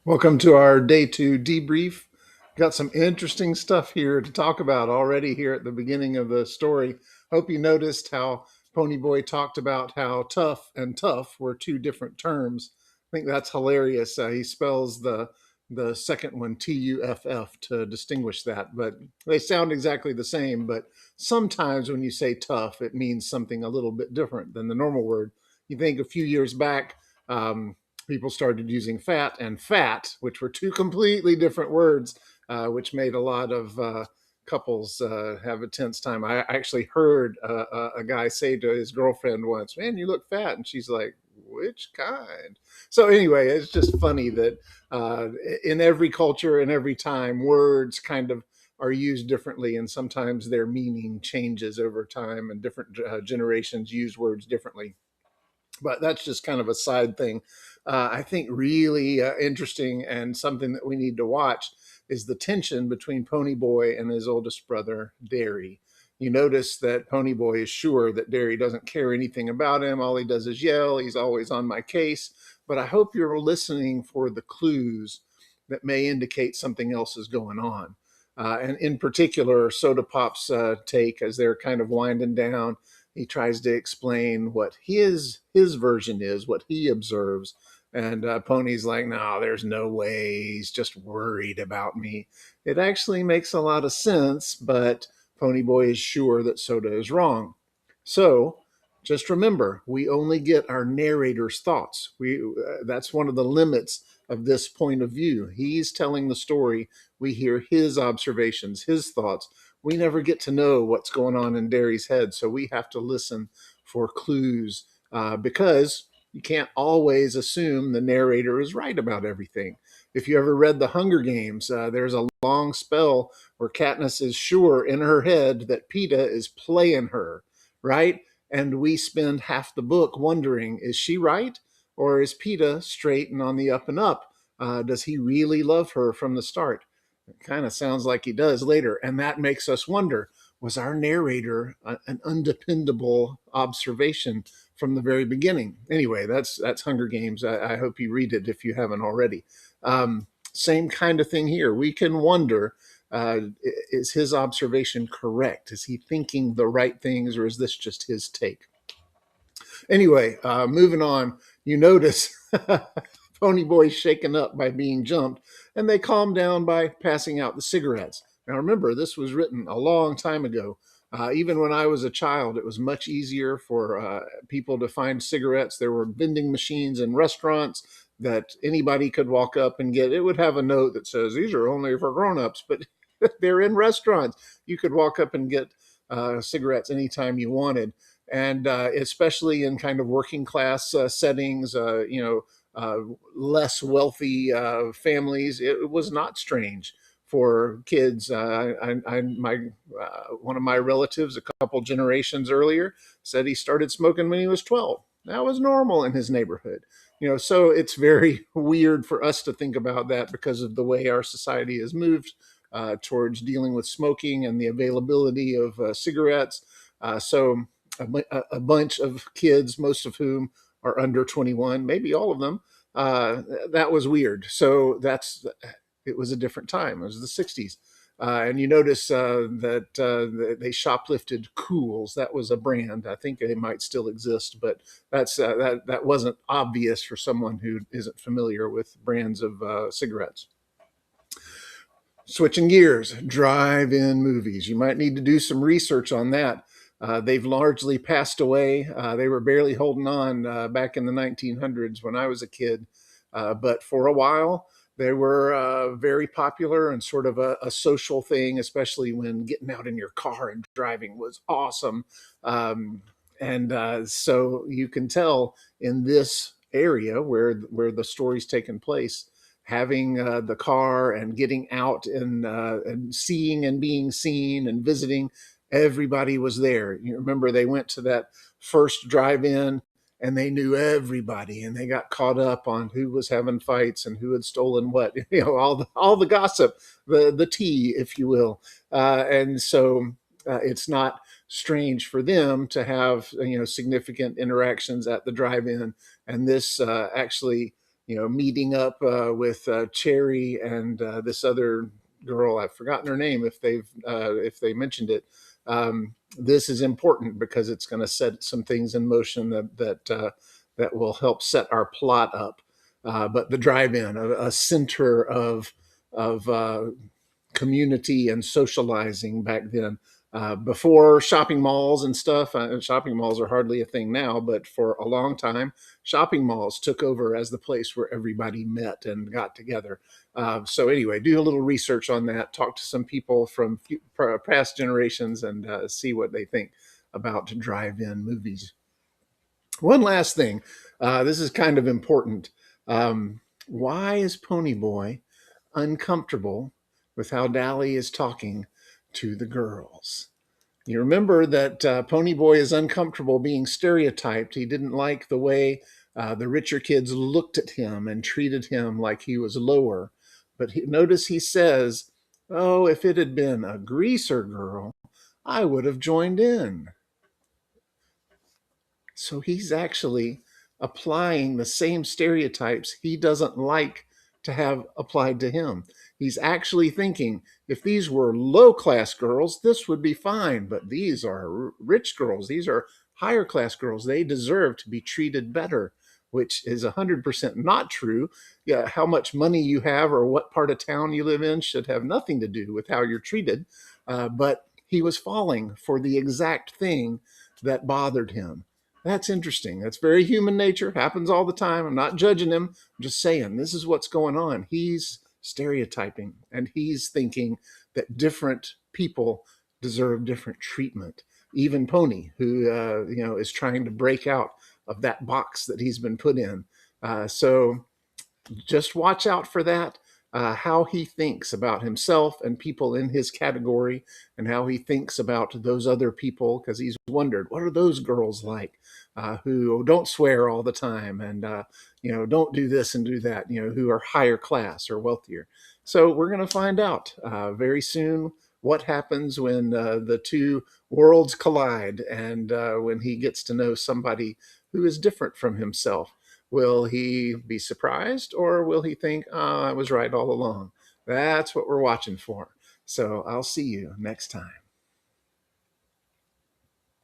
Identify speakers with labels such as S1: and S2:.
S1: Welcome to our day two debrief. Got some interesting stuff here to talk about already here at the beginning of the story. Hope you noticed how Ponyboy talked about how tough and tough were two different terms. I think that's hilarious. He spells the second one Tuff to distinguish that, but they sound exactly the same. But sometimes when you say tough, it means something a little bit different than the normal word. You think a few years back. People started using fat, which were two completely different words, which made a lot of couples have a tense time. I actually heard a guy say to his girlfriend once, "Man, you look fat," and she's like, "Which kind?" So anyway, it's just funny that in every culture and every time, words kind of are used differently, and sometimes their meaning changes over time, and different generations use words differently. But that's just kind of a side thing. I think really interesting and something that we need to watch is the tension between Ponyboy and his oldest brother, Derry. You notice that Ponyboy is sure that Derry doesn't care anything about him. All he does is yell. He's always on my case. But I hope you're listening for the clues that may indicate something else is going on. And in particular, Soda Pop's take as they're kind of winding down, he tries to explain what his version is, what he observes. And Pony's like, no, there's no way. He's just worried about me. It actually makes a lot of sense, but Ponyboy is sure that Soda is wrong. So just remember, we only get our narrator's thoughts. That's one of the limits of this point of view. He's telling the story. We hear his observations, his thoughts. We never get to know what's going on in Derry's head, so we have to listen for clues because you can't always assume the narrator is right about everything. If you ever read The Hunger Games, there's a long spell where Katniss is sure in her head that Peeta is playing her, right? And we spend half the book wondering, is she right? Or is Peeta straight and on the up and up? Does he really love her from the start? It kind of sounds like he does later. And that makes us wonder, was our narrator an undependable observation from the very beginning? Anyway, that's Hunger Games. I hope you read it if you haven't already. Same kind of thing here. We can wonder, is his observation correct? Is he thinking the right things, or is this just his take? Anyway, moving on, you notice Ponyboy's shaken up by being jumped, and they calm down by passing out the cigarettes. Now, remember, this was written a long time ago. Even when I was a child, it was much easier for people to find cigarettes. There were vending machines in restaurants that anybody could walk up and get. It would have a note that says, "These are only for grown-ups," but they're in restaurants. You could walk up and get cigarettes anytime you wanted. And especially in kind of working class settings, less wealthy families, it was not strange for kids. One of my relatives, a couple generations earlier, said he started smoking when he was 12. That was normal in his neighborhood. So it's very weird for us to think about that because of the way our society has moved towards dealing with smoking and the availability of cigarettes. So a bunch of kids, most of whom are under 21, maybe all of them. That was weird. So it was a different time. It was the 60s. And you notice that they shoplifted Cools. That was a brand. I think they might still exist, but that wasn't obvious for someone who isn't familiar with brands of cigarettes. Switching gears, drive-in movies. You might need to do some research on that. They've largely passed away. They were barely holding on back in the 1900s when I was a kid. But for a while, they were very popular and sort of a social thing, especially when getting out in your car and driving was awesome. And so you can tell in this area where the story's taken place, having the car and getting out and seeing and being seen and visiting, everybody was there. You remember they went to that first drive-in and they knew everybody and they got caught up on who was having fights and who had stolen what, all the gossip, the tea, if you will. And so it's not strange for them to have significant interactions at the drive-in, and this actually meeting up with Cherry and this other girl. I've forgotten her name. If they mentioned it, this is important because it's going to set some things in motion that will help set our plot up. But the drive-in, a center of community and socializing back then. Before shopping malls and stuff, shopping malls are hardly a thing now, but for a long time, shopping malls took over as the place where everybody met and got together. So, anyway, do a little research on that, talk to some people from past generations, and see what they think about drive in movies. One last thing, this is kind of important. Why is Ponyboy uncomfortable with how Dally is talking to the girls? You remember that Ponyboy is uncomfortable being stereotyped. He didn't like the way the richer kids looked at him and treated him like he was lower. But notice he says, "Oh, if it had been a greaser girl, I would have joined in." So he's actually applying the same stereotypes he doesn't like to have applied to him. He's actually thinking, if these were low class girls, this would be fine. But these are rich girls, these are higher class girls. They deserve to be treated better, which is 100% not true. Yeah, how much money you have or what part of town you live in should have nothing to do with how you're treated. But he was falling for the exact thing that bothered him. That's interesting. That's very human nature. Happens all the time. I'm not judging him. I'm just saying this is what's going on. He's stereotyping and he's thinking that different people deserve different treatment. Even Pony, who is trying to break out of that box that he's been put in. So just watch out for that. How he thinks about himself and people in his category, and how he thinks about those other people, because he's wondered, what are those girls like who don't swear all the time and don't do this and do that, who are higher class or wealthier. So we're going to find out very soon what happens when the two worlds collide, and when he gets to know somebody who is different from himself. Will he be surprised, or will he think, I was right all along? That's what we're watching for. So I'll see you next time.